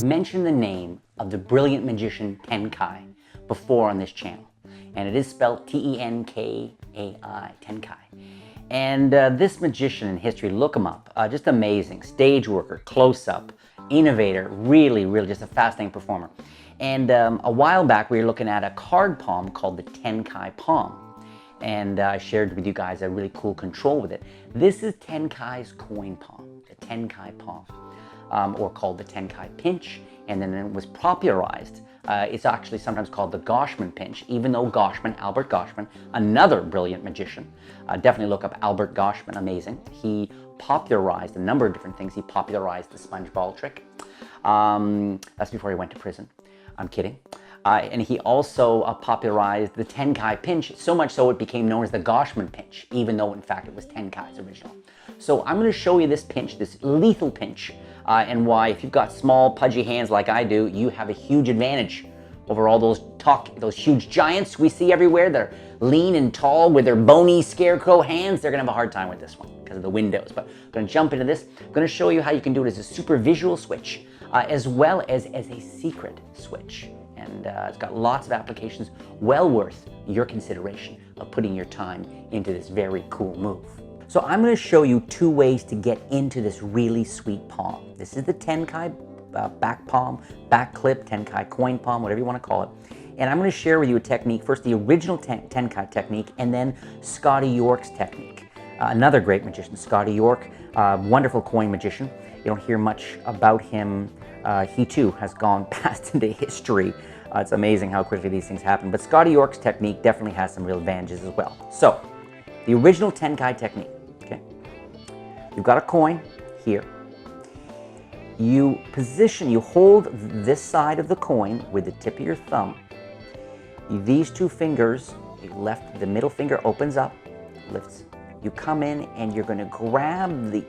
mentioned the name of the brilliant magician Tenkai before on this channel, and it is spelled T-E-N-K-A-I, Tenkai. And this magician in history, look him up, just amazing, stage worker, close-up, innovator, really just a fascinating performer. And a while back we were looking at a card palm called the Tenkai palm, and I shared with you guys a really cool control with it. This is Tenkai's coin palm, the Tenkai palm, or called the Tenkai pinch, and then it was popularized. It's actually sometimes called the Goshman pinch, even though Goshman, Albert Goshman, another brilliant magician, definitely look up Albert Goshman, amazing. He popularized a number of different things. He popularized the sponge ball trick. That's before he went to prison. I'm kidding. And he also popularized the Tenkai pinch, so much so it became known as the Goshman pinch, even though in fact it was Tenkai's original. So I'm going to show you this pinch, this lethal pinch, and why if you've got small, pudgy hands like I do, you have a huge advantage over all those huge giants we see everywhere that are lean and tall with their bony scarecrow hands. They're going to have a hard time with this one because of the windows. But I'm going to jump into this. I'm going to show you how you can do it as a super visual switch, as well as a secret switch. And it's got lots of applications, well worth your consideration of putting your time into this very cool move. So I'm going to show you two ways to get into this really sweet palm. This is the Tenkai back palm, back clip, Tenkai coin palm, whatever you want to call it. And I'm going to share with you a technique, first the original Tenkai technique, and then Scotty York's technique. Another great magician, Scotty York, wonderful coin magician. You don't hear much about him. He too has gone past into history. It's amazing how quickly these things happen. But Scotty York's technique definitely has some real advantages as well. So, the original Tenkai technique, okay? You've got a coin here. You hold this side of the coin with the tip of your thumb. These two fingers, the middle finger opens up, lifts. You come in and you're going to grab the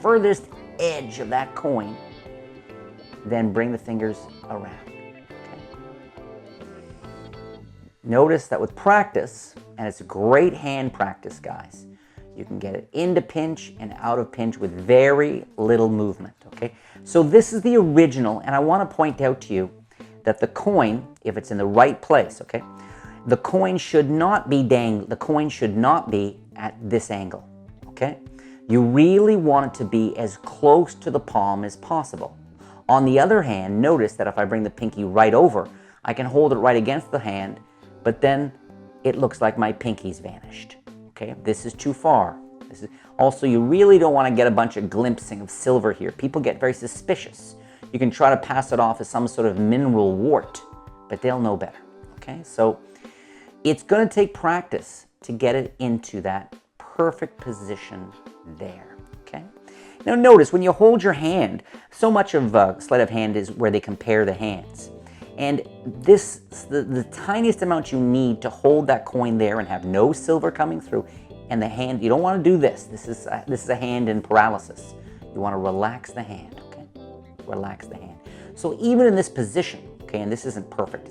furthest edge of that coin, then bring the fingers around. Notice that with practice, and it's a great hand practice, guys, you can get it into pinch and out of pinch with very little movement, okay? So this is the original, and I want to point out to you that the coin, if it's in the right place, okay, the coin should not be at this angle, okay? You really want it to be as close to the palm as possible. On the other hand, notice that if I bring the pinky right over, I can hold it right against the hand, but then it looks like my pinky's vanished. Okay, this is too far. Also, you really don't want to get a bunch of glimpsing of silver here. People get very suspicious. You can try to pass it off as some sort of mineral wart, but they'll know better. Okay, so it's going to take practice to get it into that perfect position there. Okay. Now notice when you hold your hand, so much of sleight of hand is where they compare the hands. And the tiniest amount you need to hold that coin there and have no silver coming through, and the hand, you don't want to do this. This is a hand in paralysis. You want to relax the hand, okay? Relax the hand. So even in this position, okay, and this isn't perfect,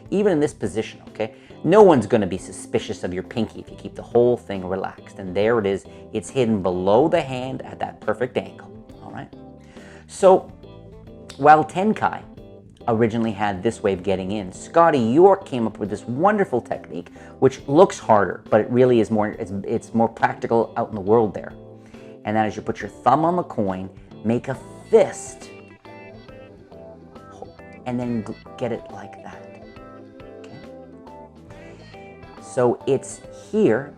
even in this position, okay, no one's going to be suspicious of your pinky if you keep the whole thing relaxed. And there it is. It's hidden below the hand at that perfect angle, all right? So while Tenkai originally had this way of getting in, Scotty York came up with this wonderful technique, which looks harder, but it really is more, it's more practical out in the world there. And that is you put your thumb on the coin, make a fist, and then get it like that. Okay? So it's here,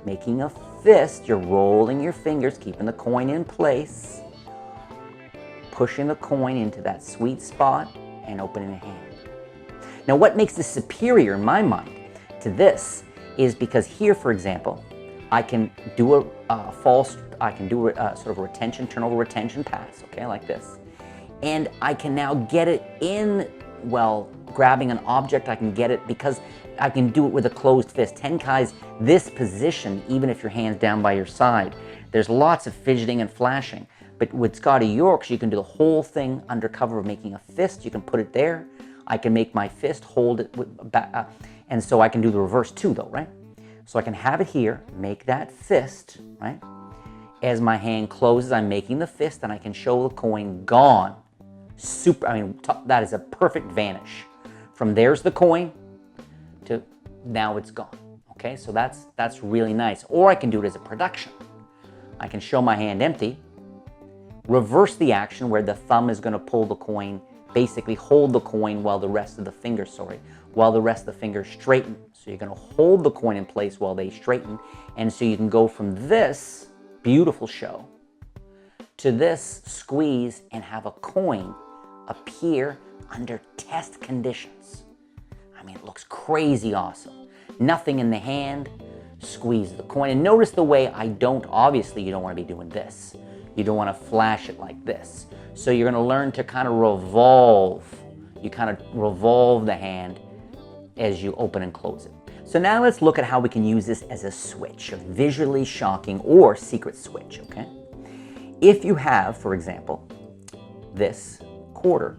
making a fist, you're rolling your fingers, keeping the coin in place, pushing the coin into that sweet spot, and opening the hand. Now what makes this superior in my mind to this is because here, for example, I can do a sort of a retention, turnover retention pass, okay, like this. And I can now get it in, well, grabbing an object, I can get it because I can do it with a closed fist. Tenkai's this position, even if your hand's down by your side, there's lots of fidgeting and flashing. But with Scotty York's, you can do the whole thing under cover of making a fist. You can put it there. I can make my fist, hold it, and so I can do the reverse too, though, right? So I can have it here, make that fist, right? As my hand closes, I'm making the fist, and I can show the coin gone Super, I mean, that is a perfect vanish. From there's the coin to now it's gone. Okay, so that's really nice. Or I can do it as a production. I can show my hand empty, reverse the action where the thumb is going to pull the coin, basically hold the coin while the rest of the fingers, while the rest of the fingers straighten. So you're going to hold the coin in place while they straighten. And so you can go from this beautiful show to this squeeze and have a coin appear under test conditions. I mean, it looks crazy awesome. Nothing in the hand, squeeze the coin. And notice the way I don't, obviously you don't want to be doing this. You don't want to flash it like this. So you're going to learn to kind of revolve. You kind of revolve the hand as you open and close it. So now let's look at how we can use this as a switch, a visually shocking or secret switch, okay? If you have, for example, this quarter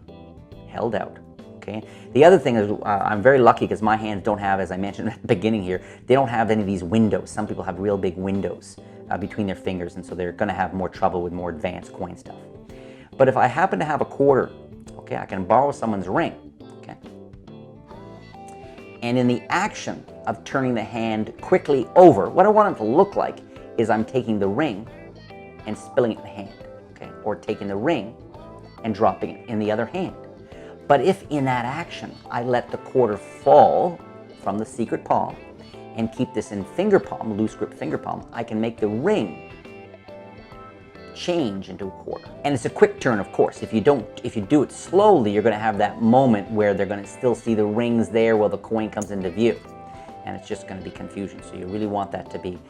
held out, okay? The other thing is I'm very lucky because my hands don't have, as I mentioned at the beginning here, they don't have any of these windows. Some people have real big windows between their fingers, and so they're going to have more trouble with more advanced coin stuff. But if I happen to have a quarter, okay, I can borrow someone's ring, okay? And in the action of turning the hand quickly over, what I want it to look like is I'm taking the ring and spilling it in the hand, okay? Or taking the ring and dropping it in the other hand. But if in that action I let the quarter fall from the secret palm and keep this in finger palm, loose grip finger palm, I can make the ring change into a quarter. And it's a quick turn, of course. If you do it slowly, you're going to have that moment where they're going to still see the rings there while the coin comes into view. And it's just going to be confusion. So you really want that to be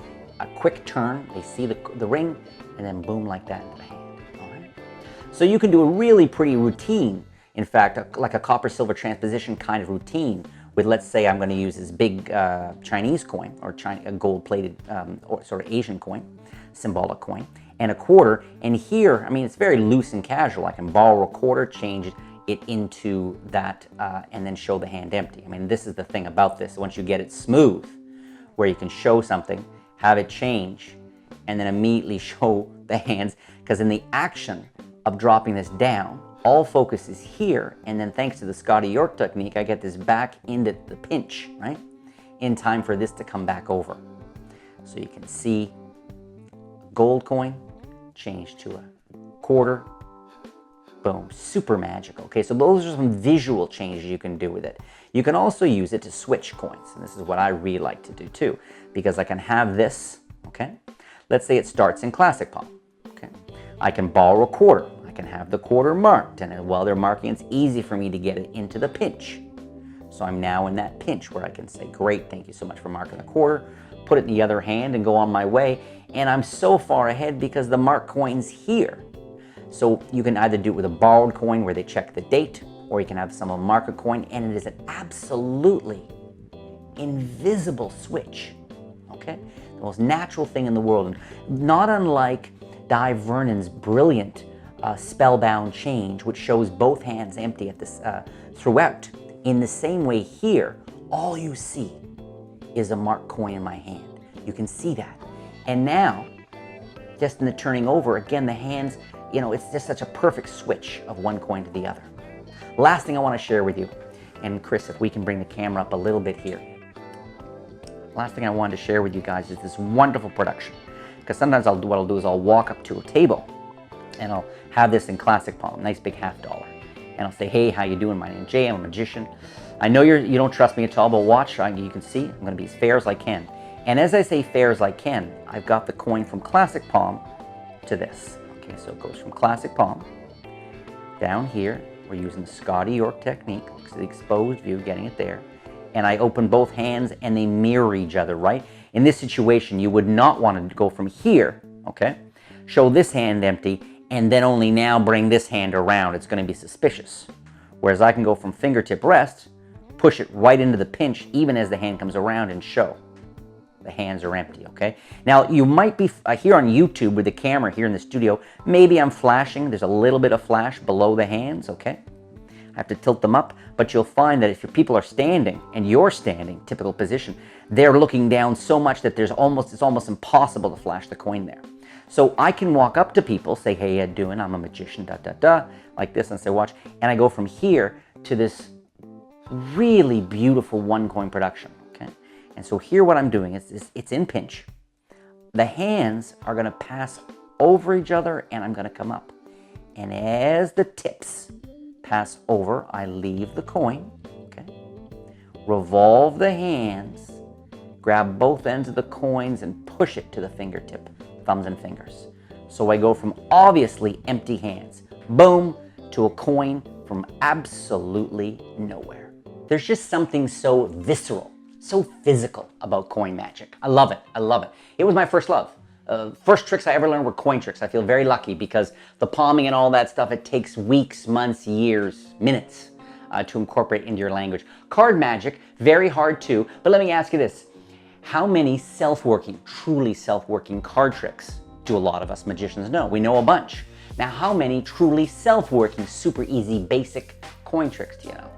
a quick turn. They see the ring and then boom, like that into the hand. All right? So you can do a really pretty routine, in fact, like a copper-silver transposition kind of routine with, let's say I'm going to use this big Chinese coin or a gold-plated or sort of Asian coin, symbolic coin, and a quarter. And here, I mean, it's very loose and casual. I can borrow a quarter, change it into that, and then show the hand empty. I mean, this is the thing about this. Once you get it smooth, where you can show something, have it change, and then immediately show the hands, because in the action of dropping this down, all focus is here, and then thanks to the Scotty York technique, I get this back into the pinch, right? In time for this to come back over. So you can see gold coin change to a quarter, boom, super magical. Okay, so those are some visual changes you can do with it. You can also use it to switch coins, and this is what I really like to do too, because I can have this, okay? Let's say it starts in classic palm, okay? I can borrow a quarter. I can have the quarter marked, and while they're marking, it's easy for me to get it into the pinch. So I'm now in that pinch where I can say, great, thank you so much for marking the quarter, put it in the other hand and go on my way, and I'm so far ahead because the marked coin's here. So you can either do it with a borrowed coin where they check the date, or you can have someone mark a coin, and it is an absolutely invisible switch, okay? The most natural thing in the world, and not unlike Di Vernon's brilliant spellbound change, which shows both hands empty at this throughout. In the same way here, all you see is a marked coin in my hand. You can see that. And now, just in the turning over, again, the hands, you know, it's just such a perfect switch of one coin to the other. Last thing I want to share with you, and Chris, if we can bring the camera up a little bit here. Last thing I wanted to share with you guys is this wonderful production. Because sometimes what I'll do is I'll walk up to a table and I'll have this in classic palm, nice big $50. And I'll say, hey, how you doing? My name's Jay, I'm a magician. I know you don't trust me at all, but watch, you can see, I'm gonna be as fair as I can. And as I say fair as I can, I've got the coin from classic palm to this. Okay, so it goes from classic palm down here. We're using the Scotty York technique, so the exposed view, getting it there. And I open both hands and they mirror each other, right? In this situation, you would not want to go from here, okay? Show this hand empty, and then only now bring this hand around. It's going to be suspicious. Whereas I can go from fingertip rest, push it right into the pinch, even as the hand comes around, and show the hands are empty, okay? Now, you might be here on YouTube with the camera here in the studio. Maybe I'm flashing. There's a little bit of flash below the hands, okay? I have to tilt them up, but you'll find that if your people are standing and you're standing, typical position, they're looking down so much that it's almost impossible to flash the coin there. So I can walk up to people, say, hey, how you doing? I'm a magician, like this, and say, watch, and I go from here to this really beautiful one coin production, okay? And so here what I'm doing is it's in pinch. The hands are gonna pass over each other and I'm gonna come up. And as the tips pass over, I leave the coin, okay? Revolve the hands, grab both ends of the coins and push it to the fingertip, thumbs and fingers. So I go from obviously empty hands, boom, to a coin from absolutely nowhere. There's just something so visceral, so physical about coin magic. I love it, I love it. It was my first love. First tricks I ever learned were coin tricks. I feel very lucky because the palming and all that stuff, it takes weeks, months, years, minutes to incorporate into your language. Card magic, very hard too, but let me ask you this. How many self-working, truly self-working card tricks do a lot of us magicians know? We know a bunch. Now, how many truly self-working, super easy, basic coin tricks do you know?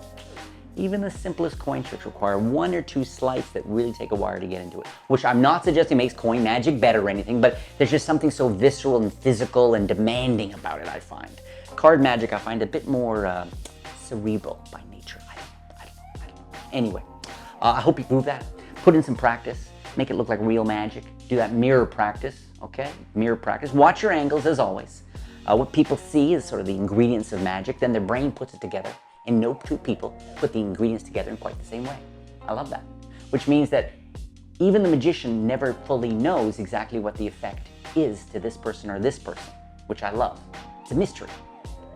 Even the simplest coin tricks require 1 or 2 sleights that really take a while to get into it, which I'm not suggesting makes coin magic better or anything, but there's just something so visceral and physical and demanding about it, I find. Card magic, I find a bit more cerebral by nature. I don't know. Anyway, I hope you prove that. Put in some practice, make it look like real magic. Do that mirror practice, okay? Mirror practice. Watch your angles as always. What people see is sort of the ingredients of magic, then their brain puts it together. And no two people put the ingredients together in quite the same way. I love that. Which means that even the magician never fully knows exactly what the effect is to this person or this person, which I love. It's a mystery.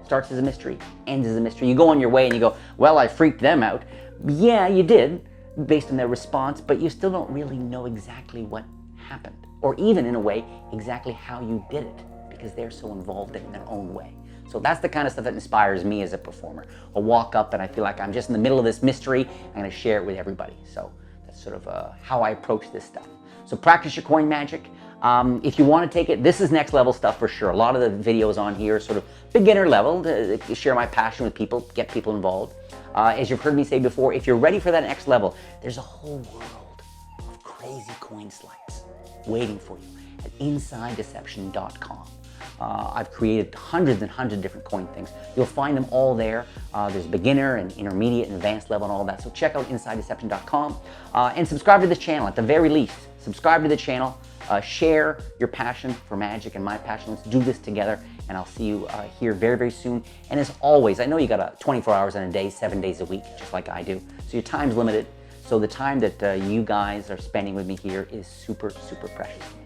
Starts as a mystery, ends as a mystery. You go on your way and you go, well, I freaked them out. Yeah, you did, based on their response, but you still don't really know exactly what happened. Or even, in a way, exactly how you did it, because they're so involved in their own way. So that's the kind of stuff that inspires me as a performer. I'll walk up and I feel like I'm just in the middle of this mystery. I'm going to share it with everybody. So that's sort of how I approach this stuff. So practice your coin magic. If you want to take it, this is next level stuff for sure. A lot of the videos on here are sort of beginner level to share my passion with people, get people involved. As you've heard me say before, if you're ready for that next level, there's a whole world of crazy coin sleights waiting for you at InsideDeception.com. I've created hundreds and hundreds of different coin things. You'll find them all there. There's beginner and intermediate and advanced level and all that. So check out InsideDeception.com and subscribe to this channel at the very least. Subscribe to the channel. Share your passion for magic and my passion. Let's do this together, and I'll see you here very, very soon. And as always, I know you got 24 hours in a day, 7 days a week, just like I do. So your time's limited. So the time that you guys are spending with me here is super, super precious to me.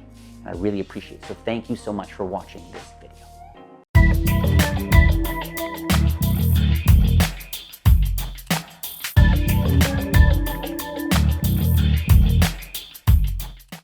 I really appreciate it. So thank you so much for watching this video.